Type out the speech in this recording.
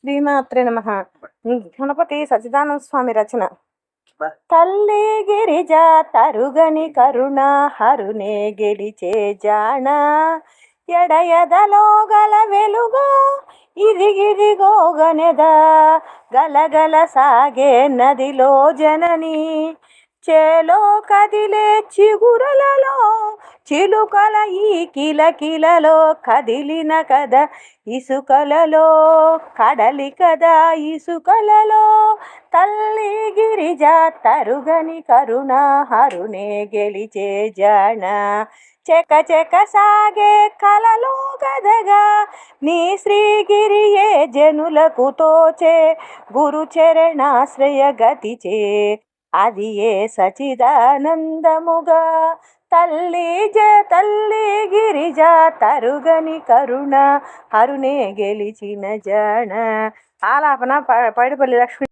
శ్రీమాత్రే నమః. గణపతి సచ్చిదానంద స్వామి రచన. తల్లి గిరిజ తరుగని కరుణ హరునే గెలిచే జాణ ఎడయదలో గల వెలుగో ఇదిగిదిగో గనెద గలగల సాగే నదిలో జనని చేలో కదిలే చిగురలలో చిలుకల ఈ కిలకిలలో కదిలిన కదా ఇసుకలలో కడలి కదా ఇసుకలలో తల్లి గిరిజ తరుగని కరుణ హరునే గెలిచే జాణ చెక చెక సాగే కలలో గదగా నీ శ్రీగిరియే జనులకు తోచే గురు చరణాశ్రయ గతిచే అది ఏ సచిదానందముగా తల్లి గిరిజ తరుగని కరుణ హరునే గెలిచిన జాణ. ఆలాపన పైడిపల్లి లక్ష్మి.